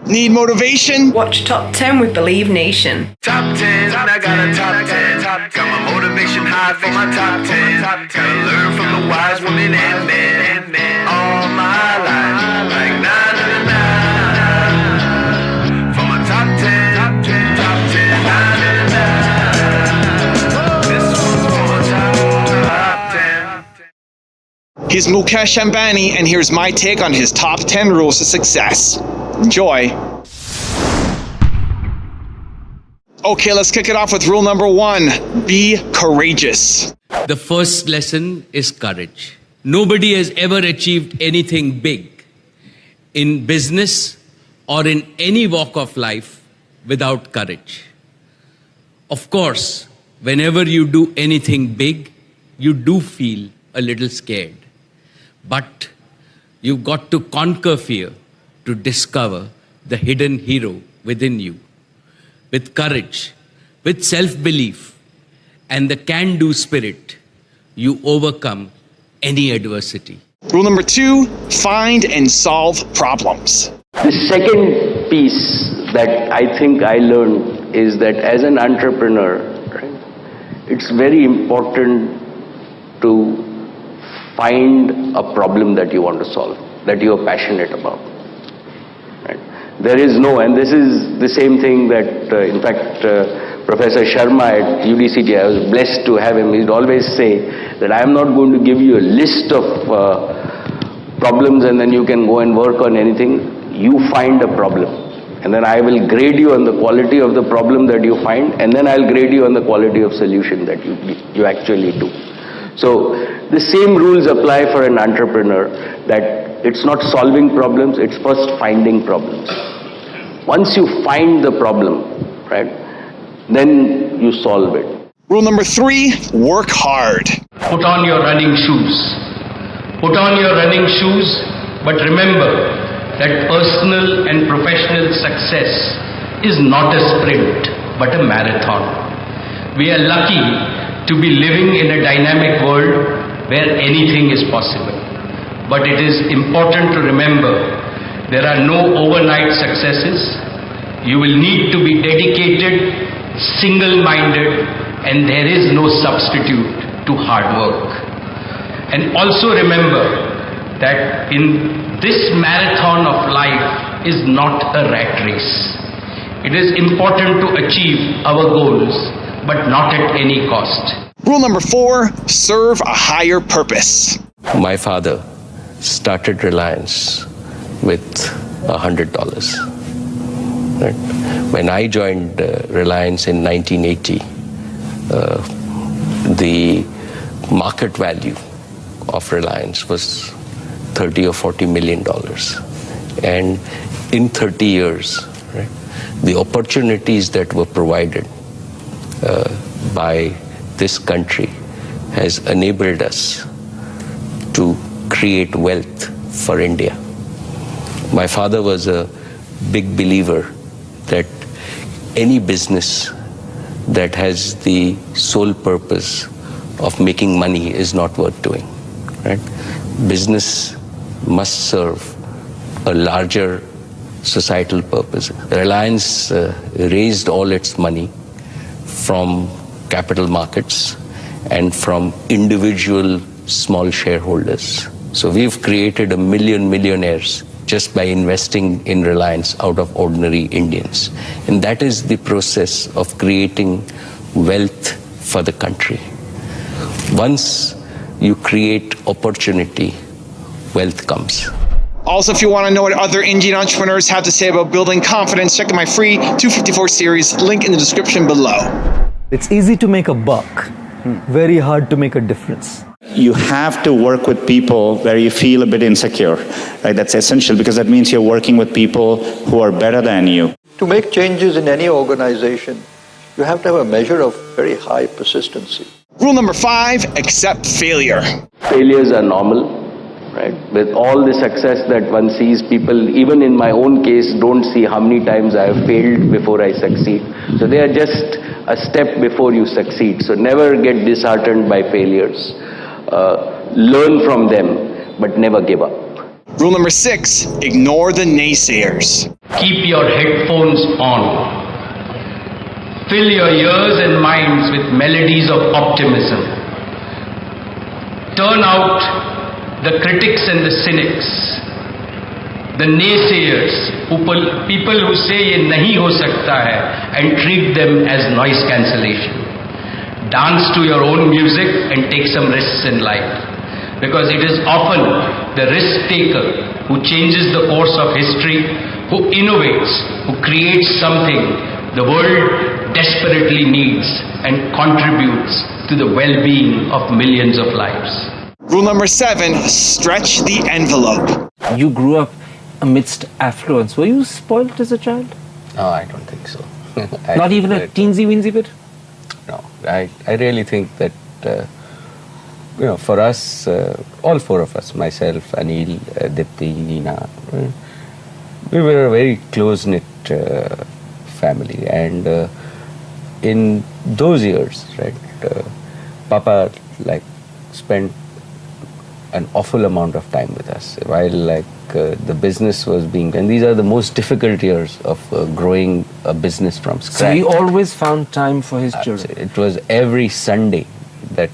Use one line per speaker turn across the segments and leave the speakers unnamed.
Need motivation?
Watch Top 10 with Believe Nation.
Top 10, I got a top 10. Got my motivation high for my top 10. Gotta learn from the wise women and men. All my life, like na na na na. For my top 10, top 10, top 10, na na na na. This one's for my top 10.
He's Mukesh Ambani, and here's my take on his top 10 rules to success. Enjoy. Okay, let's kick it off with rule number 1. Be courageous.
The first lesson is courage. Nobody has ever achieved anything big in business or in any walk of life without courage. Of course, whenever you do anything big, you do feel a little scared. But you've got to conquer fear to discover the hidden hero within you. With courage, with self-belief, and the can-do spirit, you overcome any adversity.
Rule number 2, find and solve problems.
The second piece that I think I learned is that as an entrepreneur, right, it's very important to find a problem that you want to solve, that you are passionate about. Right? There is no, and this is the same thing that, in fact, Professor Sharma at UDCT, I was blessed to have him. He'd always say that I am not going to give you a list of problems and then you can go and work on anything. You find a problem. And then I will grade you on the quality of the problem that you find, and then I'll grade you on the quality of solution that you actually do. So the same rules apply for an entrepreneur, that it's not solving problems, it's first finding problems. Once you find the problem, right, then you solve it.
Rule number 3, work hard.
Put on your running shoes. Put on your running shoes, but remember that personal and professional success is not a sprint, but a marathon. We are lucky to be living in a dynamic world where anything is possible. But it is important to remember there are no overnight successes. You will need to be dedicated, single-minded, and there is no substitute to hard work. And also remember that in this marathon of life is not a rat race. It is important to achieve our goals, but not at any cost.
Rule number 4, serve a higher purpose.
My father started Reliance with $100. Right? When I joined Reliance in 1980, the market value of Reliance was $30 or $40 million. And in 30 years, right, the opportunities that were provided by this country has enabled us to create wealth for India. My father was a big believer that any business that has the sole purpose of making money is not worth doing. Right? Business must serve a larger societal purpose. Reliance raised all its money from capital markets and from individual small shareholders. So we've created 1 million millionaires just by investing in Reliance out of ordinary Indians. And that is the process of creating wealth for the country. Once you create opportunity, wealth comes.
Also, if you want to know what other Indian entrepreneurs have to say about building confidence, check out my free 254 series, link in the description below.
It's easy to make a buck, very hard to make a difference.
You have to work with people where you feel a bit insecure, right? That's essential because that means you're working with people who are better than you.
To make changes in any organization, you have to have a measure of very high persistency.
Rule number 5, accept failure.
Failures are normal, right? With all the success that one sees, people, even in my own case, don't see how many times I have failed before I succeed. So they are just a step before you succeed. So never get disheartened by failures. Learn from them, but never give up.
Rule number 6, ignore the naysayers.
Keep your headphones on. Fill your ears and minds with melodies of optimism. Turn out the critics and the cynics, the naysayers, people who say ye nahi ho sakta hai, and treat them as noise cancellation. Dance to your own music and take some risks in life, because it is often the risk taker who changes the course of history, who innovates, who creates something the world desperately needs and contributes to the well-being of millions of lives.
Rule number 7, stretch the envelope.
You grew up amidst affluence. Were you spoiled as a child?
No, I don't think so.
Not even a teensy-weensy bit?
No, I really think that, for us, all four of us, myself, Anil, Dipti, Nina, we were a very close-knit family. And in those years, right, Papa, spent an awful amount of time with us while the business was being, and these are the most difficult years of growing a business from scratch.
So he always found time for his children.
It was every Sunday that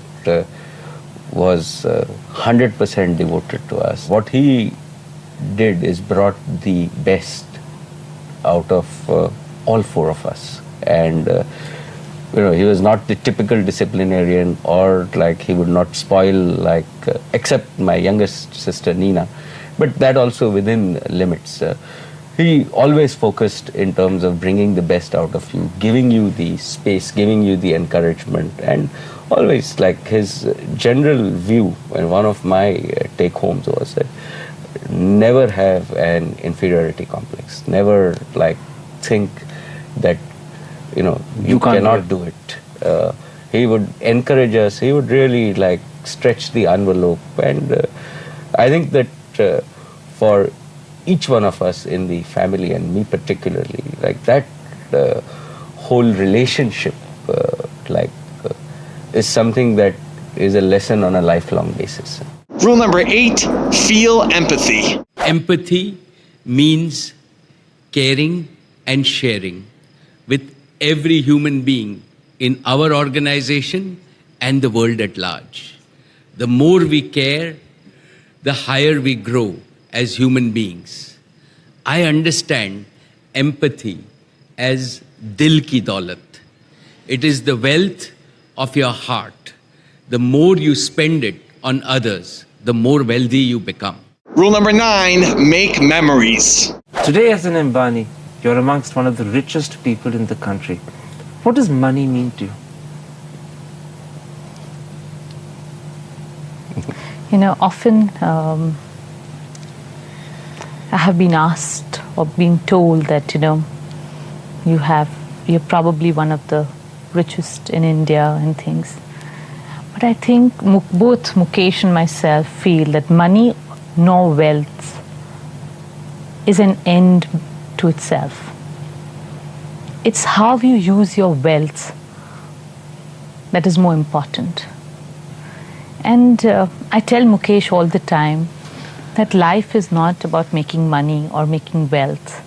was 100% devoted to us. What he did is brought the best out of all four of us. And he was not the typical disciplinarian, or he would not spoil except my youngest sister Nina, but that also within limits. He always focused in terms of bringing the best out of you, giving you the space, giving you the encouragement, and always his general view, and one of my take homes was that never have an inferiority complex, never think that you cannot do it. He would encourage us, he would really stretch the envelope, and I think that for each one of us in the family, and me particularly, that whole relationship is something that is a lesson on a lifelong basis.
Rule number 8, feel empathy.
Empathy means caring and sharing with every human being in our organization and the world at large. The more we care, the higher we grow as human beings. I understand empathy as dil ki daulat. It is the wealth of your heart. The more you spend it on others, the more wealthy you become.
Rule number 9, make memories.
Today as an Ambani, you're amongst one of the richest people in the country. What does money mean to you?
Often I have been asked or been told that, you're probably one of the richest in India and things. But I think both Mukesh and myself feel that money nor wealth is an end to itself. It's how you use your wealth that is more important. And I tell Mukesh all the time that life is not about making money or making wealth.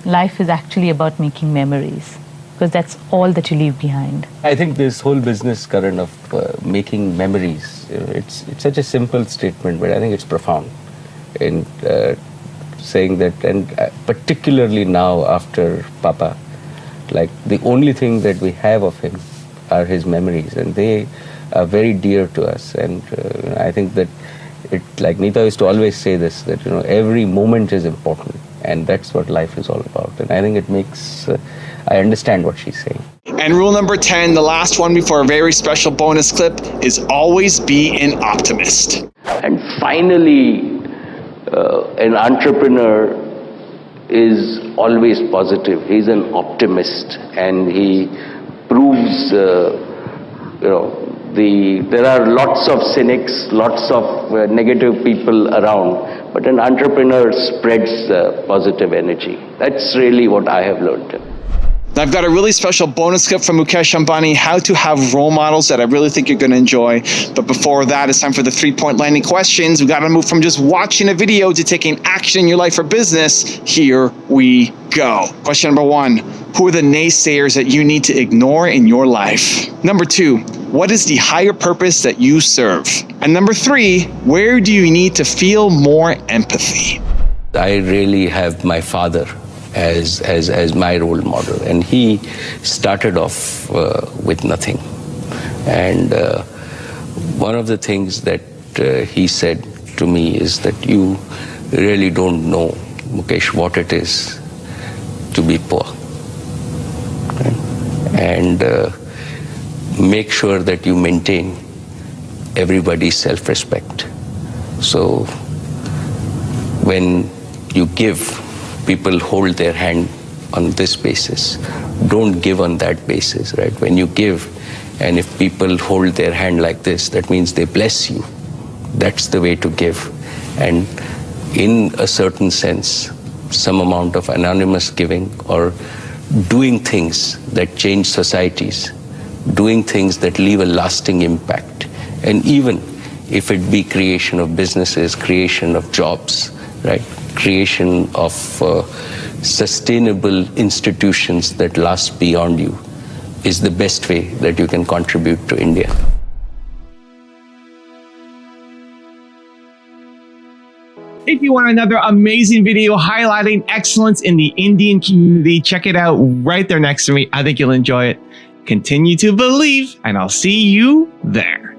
Life is actually about making memories, because that's all that you leave behind.
I think this whole business, Karan, of making memories, it's such a simple statement, but I think it's profound in saying that, and particularly now after Papa, the only thing that we have of him are his memories, and they are very dear to us. And I think that Nita used to always say this, that every moment is important, and that's what life is all about. And I think it makes I understand what she's saying.
And rule number 10, the last one before a very special bonus clip, is always be an optimist.
And finally, an entrepreneur is always positive. He's an optimist, and he proves, there are lots of cynics, lots of negative people around, but an entrepreneur spreads positive energy. That's really what I have learned.
I've got a really special bonus clip from Mukesh Ambani, how to have role models that I really think you're going to enjoy. But before that, it's time for the 3-point landing questions. We got to move from just watching a video to taking action in your life or business. Here we go. Question number 1, who are the naysayers that you need to ignore in your life? Number 2, what is the higher purpose that you serve? And number 3, where do you need to feel more empathy?
I really have my father as my role model, and he started off with nothing. And one of the things that he said to me is that you really don't know, Mukesh, what it is to be poor. Right? And make sure that you maintain everybody's self-respect. So when you give, people hold their hand on this basis. Don't give on that basis, right? When you give, and if people hold their hand like this, that means they bless you. That's the way to give. And in a certain sense, some amount of anonymous giving or doing things that change societies, doing things that leave a lasting impact. And even if it be creation of businesses, creation of jobs, right? Creation of sustainable institutions that last beyond you is the best way that you can contribute to India.
If you want another amazing video highlighting excellence in the Indian community, check it out right there next to me. I think you'll enjoy it. Continue to believe, and I'll see you there.